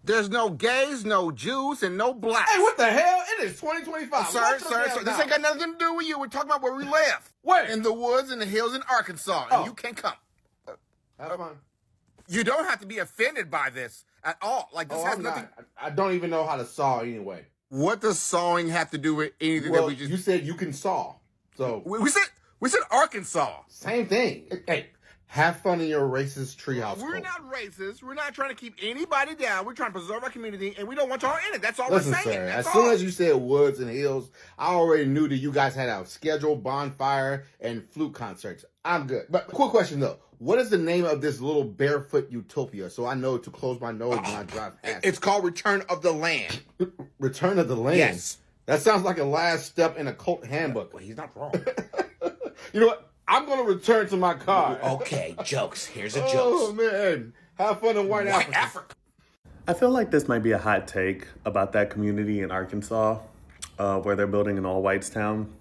There's no gays, no Jews, and no blacks. Hey, what the hell? It is 2025. Sir, this ain't got nothing to do with you. We're talking about where we live. Where? In the woods and the hills in Arkansas. And you can't come. Have fun. You don't have to be offended by this at all. Like, this has nothing... I don't even know how to saw anyway. What does sawing have to do with anything that we just... You said you can saw. So We said Arkansas. Same thing. Hey, have fun in your racist treehouse. We're not racist. We're not trying to keep anybody down. We're trying to preserve our community, and we don't want y'all in it. That's all we're saying. Sir, as soon as you said woods and hills, I already knew that you guys had a scheduled bonfire and flute concerts. I'm good. But quick question, though. What is the name of this little barefoot utopia? So I know to close my nose when I drive past. It's called Return of the Land. Return of the Land? Yes. That sounds like a last step in a cult handbook. Well, he's not wrong. You know what? I'm going to return to my car. Okay, jokes. Here's a joke. Oh, man. Have fun in White Africa. I feel like this might be a hot take about that community in Arkansas where they're building an all-whites town.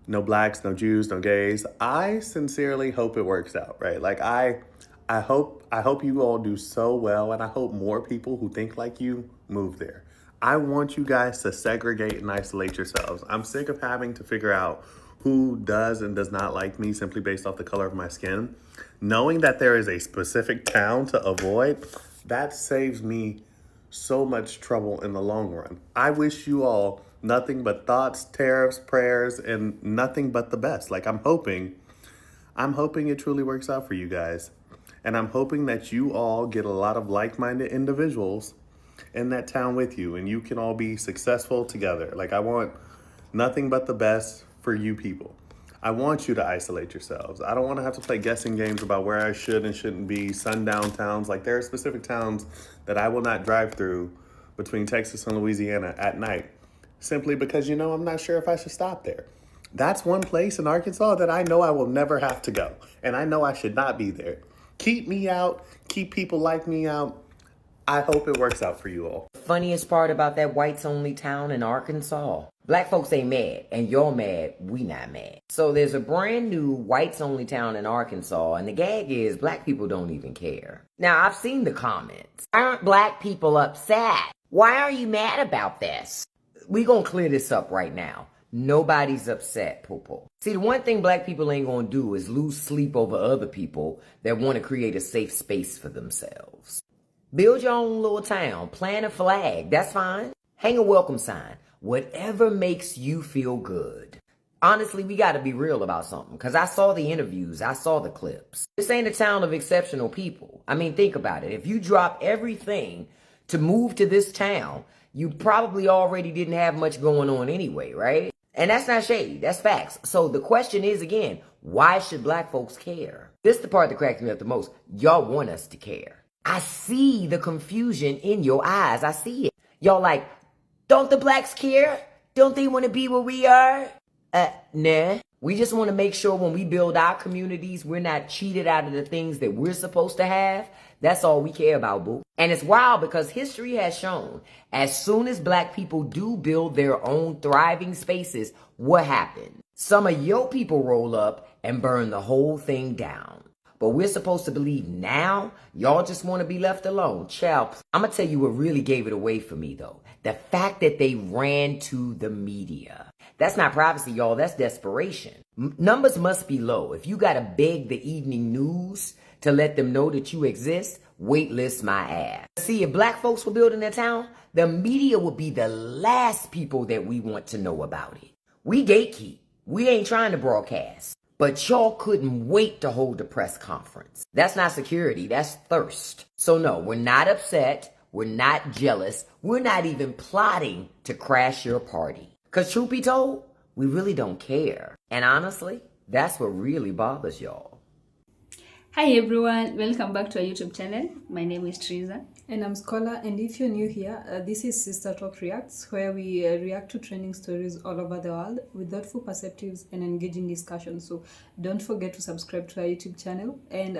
No blacks, no Jews, no gays. I sincerely hope it works out, right? Like, I hope you all do so well, and I hope more people who think like you move there. I want you guys to segregate and isolate yourselves. I'm sick of having to figure out who does and does not like me simply based off the color of my skin. Knowing that there is a specific town to avoid, that saves me so much trouble in the long run. I wish you all nothing but thoughts, tariffs, prayers, and nothing but the best. Like, I'm hoping it truly works out for you guys. And I'm hoping that you all get a lot of like-minded individuals in that town with you, and you can all be successful together. Like, I want nothing but the best for you people. I want you to isolate yourselves. I don't want to have to play guessing games about where I should and shouldn't be, sundown towns. Like, there are specific towns that I will not drive through between Texas and Louisiana at night, simply because, I'm not sure if I should stop there. That's one place in Arkansas that I know I will never have to go, and I know I should not be there. Keep me out. Keep people like me out. I hope it works out for you all. Funniest part about that whites-only town in Arkansas, black folks ain't mad, and you're mad, we not mad. So there's a brand new whites-only town in Arkansas, and the gag is black people don't even care. Now, I've seen the comments. Why aren't black people upset? Why are you mad about this? We gonna clear this up right now. Nobody's upset, Popo. See, the one thing black people ain't gonna do is lose sleep over other people that want to create a safe space for themselves. Build your own little town, plant a flag, that's fine. Hang a welcome sign, whatever makes you feel good. Honestly, we gotta be real about something, because I saw the interviews, I saw the clips. This ain't a town of exceptional people. I mean, think about it. If you drop everything to move to this town, you probably already didn't have much going on anyway, right? And that's not shade, that's facts. So the question is, again, why should black folks care? This is the part that cracks me up the most. Y'all want us to care. I see the confusion in your eyes. I see it. Y'all like, don't the blacks care? Don't they want to be where we are? Nah. We just want to make sure when we build our communities, we're not cheated out of the things that we're supposed to have. That's all we care about, boo. And it's wild because history has shown as soon as black people do build their own thriving spaces, what happened? Some of your people roll up and burn the whole thing down. But we're supposed to believe now y'all just want to be left alone. Child, I'm going to tell you what really gave it away for me, though. The fact that they ran to the media. That's not privacy, y'all. That's desperation. Numbers must be low. If you got to beg the evening news to let them know that you exist, waitlist my ass. See, if black folks were building their town, the media would be the last people that we want to know about it. We gatekeep. We ain't trying to broadcast. But y'all couldn't wait to hold a press conference. That's not security, that's thirst. So no, we're not upset, we're not jealous, we're not even plotting to crash your party. Cause truth be told, we really don't care. And honestly, that's what really bothers y'all. Hi everyone, welcome back to our YouTube channel. My name is Teresa. And I'm Scholar, and if you're new here, this is Sister Talk Reacts, where we react to trending stories all over the world with thoughtful perspectives and engaging discussions. So don't forget to subscribe to our YouTube channel, and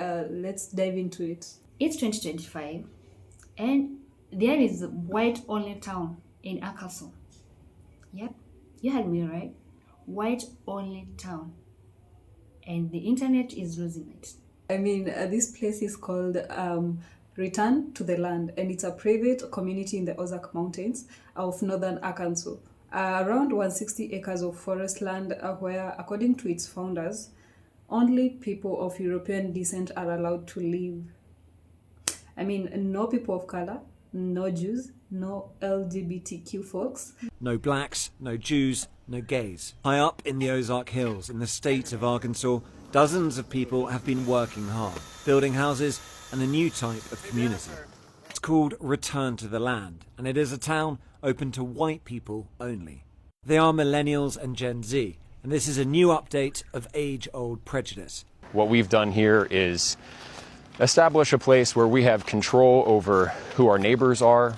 let's dive into it. It's 2025 and there is a white-only town in Arkansas. Yep, you heard me right. White-only town. And the internet is losing it. I mean, this place is called Return to the Land, and it's a private community in the Ozark Mountains of northern Arkansas. Around 160 acres of forest land where, according to its founders, only people of European descent are allowed to live. I mean, no people of color, no Jews, no LGBTQ folks. No blacks, no Jews, no gays. High up in the Ozark Hills, in the state of Arkansas, dozens of people have been working hard, building houses and a new type of community. It's called Return to the Land, and it is a town open to white people only. They are millennials and Gen Z, and this is a new update of age-old prejudice. What we've done here is establish a place where we have control over who our neighbors are,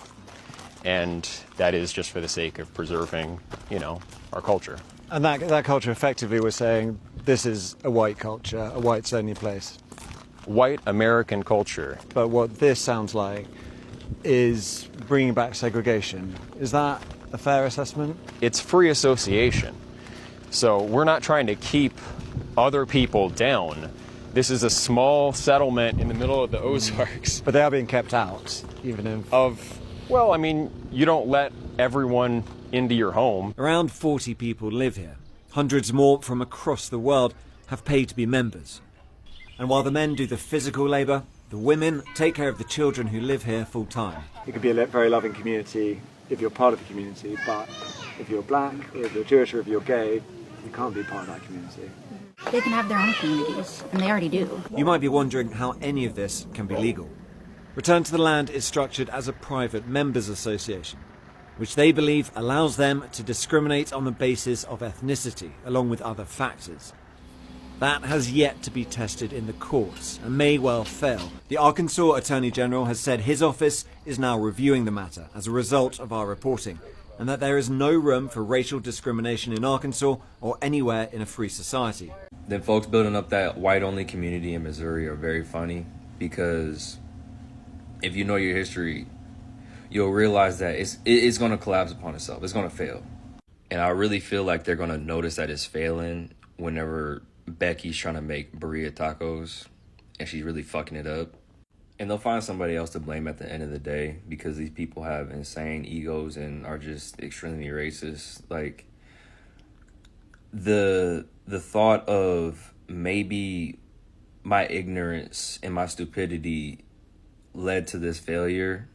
and that is just for the sake of preserving, our culture. And that culture, effectively, we're saying this is a white culture, a whites-only place. White American culture. But what this sounds like is bringing back segregation. Is that a fair assessment? It's free association. So we're not trying to keep other people down. This is a small settlement in the middle of the Ozarks. But they are being kept out, even if... you don't let everyone into your home. Around 40 people live here. Hundreds more from across the world have paid to be members. And while the men do the physical labour, the women take care of the children who live here full time. It could be a very loving community if you're part of the community, but if you're black, or if you're Jewish, or if you're gay, you can't be part of that community. They can have their own communities, and they already do. You might be wondering how any of this can be legal. Return to the Land is structured as a private members association, which they believe allows them to discriminate on the basis of ethnicity, along with other factors. That has yet to be tested in the courts and may well fail. The Arkansas Attorney General has said his office is now reviewing the matter as a result of our reporting, and that there is no room for racial discrimination in Arkansas or anywhere in a free society. The folks building up that white-only community in Missouri are very funny, because if you know your history, you'll realize that it's going to collapse upon itself. It's going to fail. And I really feel like they're going to notice that it's failing whenever Becky's trying to make burrito tacos and she's really fucking it up. And they'll find somebody else to blame at the end of the day, because these people have insane egos and are just extremely racist. Like, the thought of maybe my ignorance and my stupidity led to this failure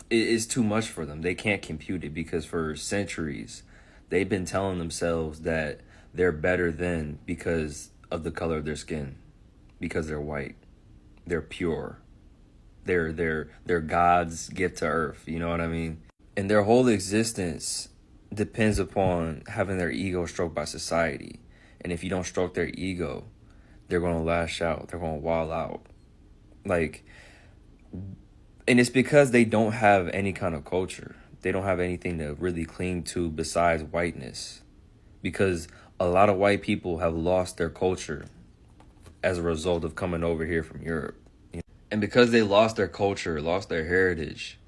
is too much for them. They can't compute it, because for centuries they've been telling themselves that they're better than because of the color of their skin, because they're white, they're pure, they're God's gift to earth, you know what I mean? And their whole existence depends upon having their ego stroked by society. And if you don't stroke their ego, they're going to lash out, they're going to wild out. And it's because they don't have any kind of culture. They don't have anything to really cling to besides whiteness, because a lot of white people have lost their culture as a result of coming over here from Europe. And because they lost their culture, lost their heritage,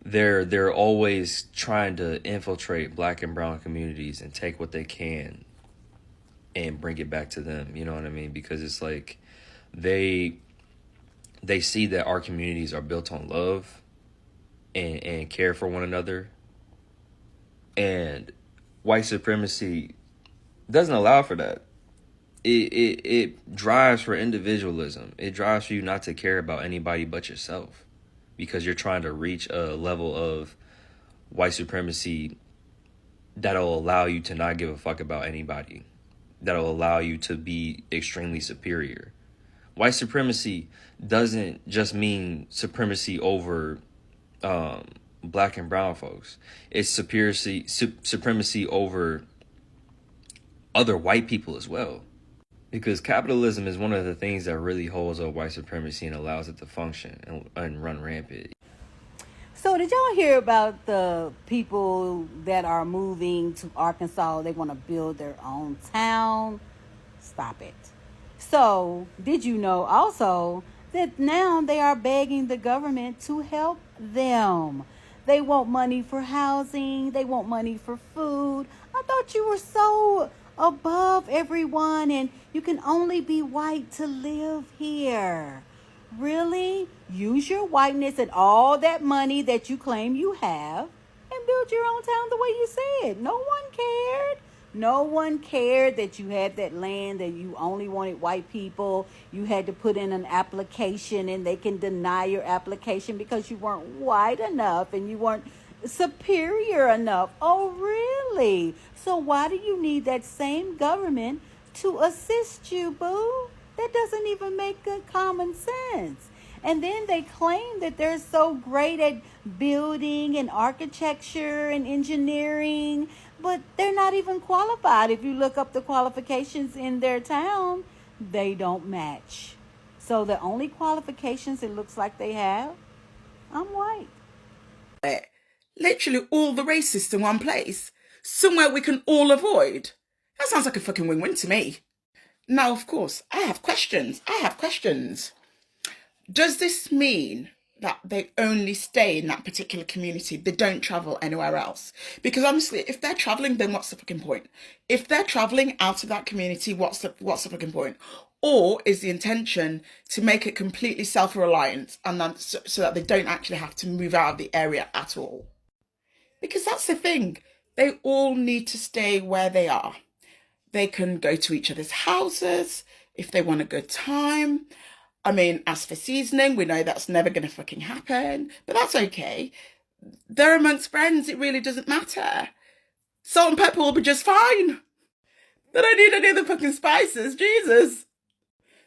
they're always trying to infiltrate black and brown communities and take what they can and bring it back to them. You know what I mean? Because it's like they see that our communities are built on love and care for one another. And white supremacy doesn't allow for that. It drives for individualism. It drives for you not to care about anybody but yourself, because you're trying to reach a level of white supremacy that'll allow you to not give a fuck about anybody, that'll allow you to be extremely superior. White supremacy doesn't just mean supremacy over black and brown folks. It's supremacy over other white people as well. Because capitalism is one of the things that really holds up white supremacy and allows it to function and run rampant. So did y'all hear about the people that are moving to Arkansas? They want to build their own town. Stop it. So did you know also that now they are begging the government to help them? They want money for housing. They want money for food. I thought you were so above everyone and you can only be white to live here. Really? Use your whiteness and all that money that you claim you have and build your own town the way you said. No one cared. No one cared that you had that land, that you only wanted white people. You had to put in an application and they can deny your application because you weren't white enough and you weren't superior enough. Oh, really? So why do you need that same government to assist you, boo? That doesn't even make good common sense. And then they claim that they're so great at building and architecture and engineering, but they're not even qualified. If you look up the qualifications in their town, they don't match. So the only qualifications it looks like they have, I'm white. Literally all the racists in one place. Somewhere we can all avoid. That sounds like a fucking win-win to me. Now, of course, I have questions. Does this mean that they only stay in that particular community? They don't travel anywhere else? Because honestly, if they're traveling, then what's the fucking point? If they're traveling out of that community, what's the fucking point? Or is the intention to make it completely self-reliant and then so that they don't actually have to move out of the area at all? Because that's the thing. They all need to stay where they are. They can go to each other's houses if they want a good time. I mean, as for seasoning, we know that's never going to fucking happen, but that's okay. They're amongst friends, it really doesn't matter. Salt and pepper will be just fine. They don't need any of the fucking spices, Jesus.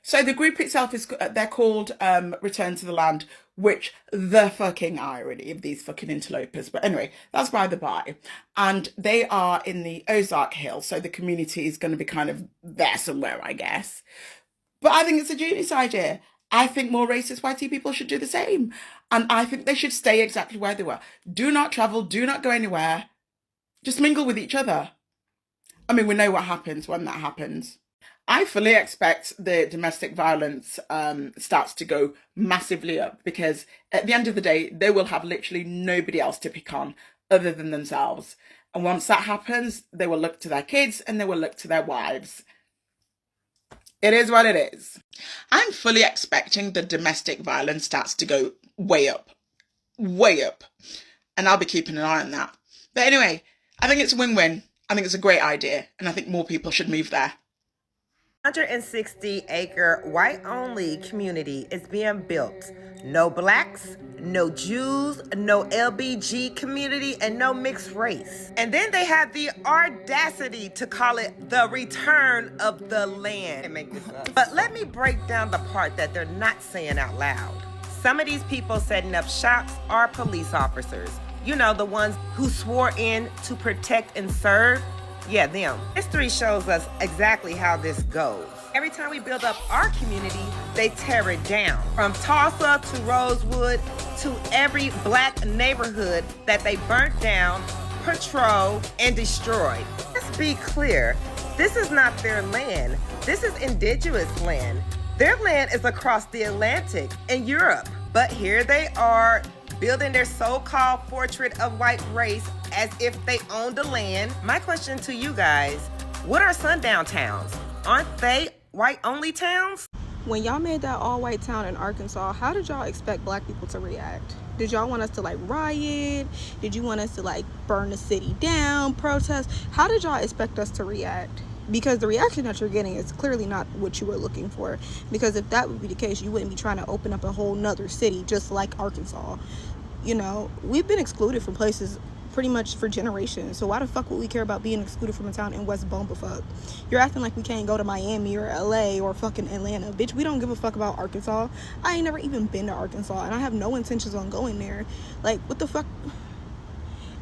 So the group itself they're called Return to the Land, which the fucking irony of these fucking interlopers. But anyway, that's by the by. And they are in the Ozark Hills, so the community is going to be kind of there somewhere, I guess. But I think it's a genius idea. I think more racist whitey people should do the same. And I think they should stay exactly where they were. Do not travel, do not go anywhere. Just mingle with each other. I mean, we know what happens when that happens. I fully expect the domestic violence stats to go massively up because at the end of the day, they will have literally nobody else to pick on other than themselves. And once that happens, they will look to their kids and they will look to their wives. It is what it is. I'm fully expecting the domestic violence stats to go way up. Way up. And I'll be keeping an eye on that. But anyway, I think it's a win-win. I think it's a great idea. And I think more people should move there. 160-acre white-only community is being built. No blacks, no Jews, no LBG community, and no mixed race. And then they have the audacity to call it the return of the land. But let me break down the part that they're not saying out loud. Some of these people setting up shops are police officers. You know, the ones who swore in to protect and serve. Yeah, them. History shows us exactly how this goes. Every time we build up our community, they tear it down. From Tulsa to Rosewood to every black neighborhood that they burnt down, patrolled, and destroyed. Let's be clear, this is not their land. This is indigenous land. Their land is across the Atlantic in Europe. But here they are, building their so-called portrait of white race as if they own the land. My question to you guys, what are sundown towns? Aren't they white-only towns? When y'all made that all-white town in Arkansas, how did y'all expect black people to react? Did y'all want us to like riot? Did you want us to like burn the city down, protest? How did y'all expect us to react? Because the reaction that you're getting is clearly not what you were looking for. Because if that would be the case, you wouldn't be trying to open up a whole nother city just like Arkansas. You know, we've been excluded from places pretty much for generations. So why the fuck would we care about being excluded from a town in West Bumblefuck? You're acting like we can't go to Miami or LA or fucking Atlanta. Bitch, we don't give a fuck about Arkansas. I ain't never even been to Arkansas and I have no intentions on going there. Like, what the fuck?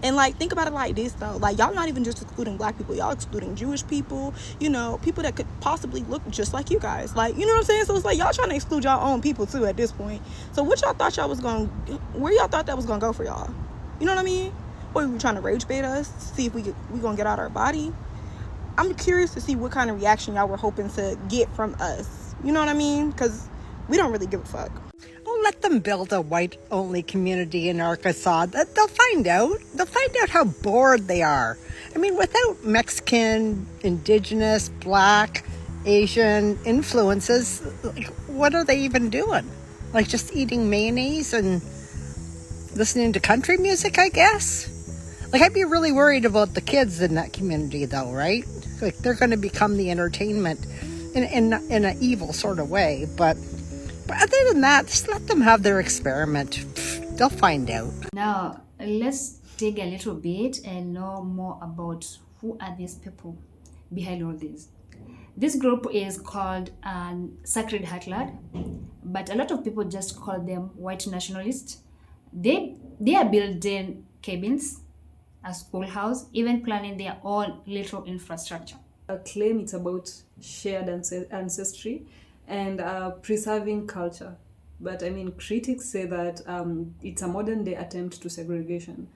And like, think about it like this though, like y'all not even just excluding black people, y'all excluding Jewish people, you know, people that could possibly look just like you guys, like, you know what I'm saying? So it's like y'all trying to exclude y'all own people too at this point. So what y'all thought y'all was going, where y'all thought that was gonna go for y'all? You know what I mean? Or you trying to rage bait us to see if we gonna get out our body? I'm curious to see what kind of reaction y'all were hoping to get from us. You know what I mean? Because we don't really give a fuck. Oh, let them build a white-only community in Arkansas. They'll find out. They'll find out how bored they are. I mean, without Mexican, indigenous, black, Asian influences, like, what are they even doing? Like just eating mayonnaise and listening to country music, I guess. Like, I'd be really worried about the kids in that community, though, right? Like, they're going to become the entertainment in an evil sort of way. But other than that, just let them have their experiment. They'll find out. Now, let's dig a little bit and know more about who are these people behind all this. This group is called Sacred Heartland, but a lot of people just call them white nationalists. They are building cabins, a schoolhouse, even planning their own little infrastructure. I claim it's about shared ancestry and preserving culture. But I mean, critics say that it's a modern day attempt to segregation,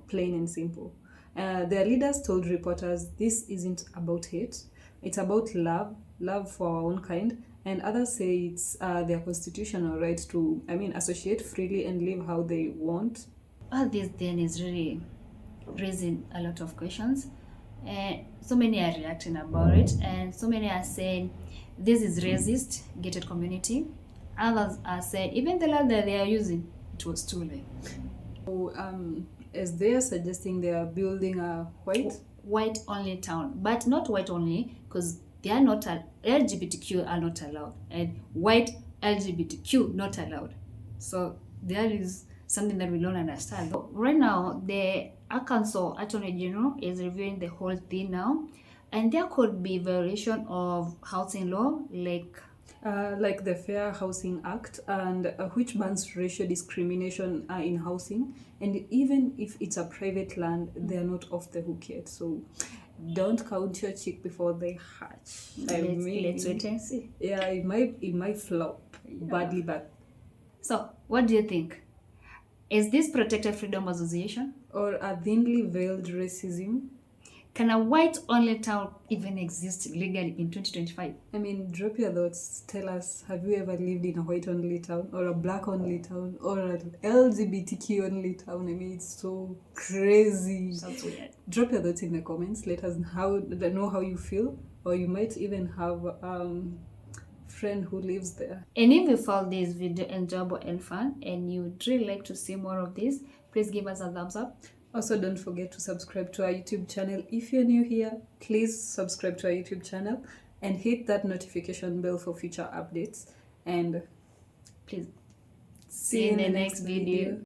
plain and simple. Their leaders told reporters this isn't about hate, it's about love for our own kind. And others say it's their constitutional right to, associate freely and live how they want. All this then is really raising a lot of questions. So many are reacting about it, and so many are saying this is racist, gated community. Others are saying even the land that they are using, it was too late. So, as they are suggesting, they are building a white only town, but not white only, because they are not LGBTQ are not allowed, and white LGBTQ not allowed. So there is something that we don't understand. Right now, the Arkansas Attorney General is reviewing the whole thing now, and there could be violation of housing law, like the Fair Housing Act, and which bans racial discrimination in housing. And even if it's a private land, they're not off the hook yet. So don't count your chick before they hatch. Let's wait and see. Yeah, it might flop badly, but. So, what do you think? Is this protected freedom association? Or a thinly veiled racism? Can a white-only town even exist legally in 2025? I mean, drop your thoughts. Tell us, have you ever lived in a white-only town? Or a black-only town? Or an LGBTQ-only town? I mean, it's so crazy. Sounds weird. Drop your thoughts in the comments. Let us know how you feel. Or you might even have friend who lives there. And if you found this video enjoyable and fun and you'd really like to see more of this, please give us a thumbs up. Also, don't forget to subscribe to our YouTube channel. If you're new here, please subscribe to our YouTube channel and hit that notification bell for future updates. And please see you in the next video.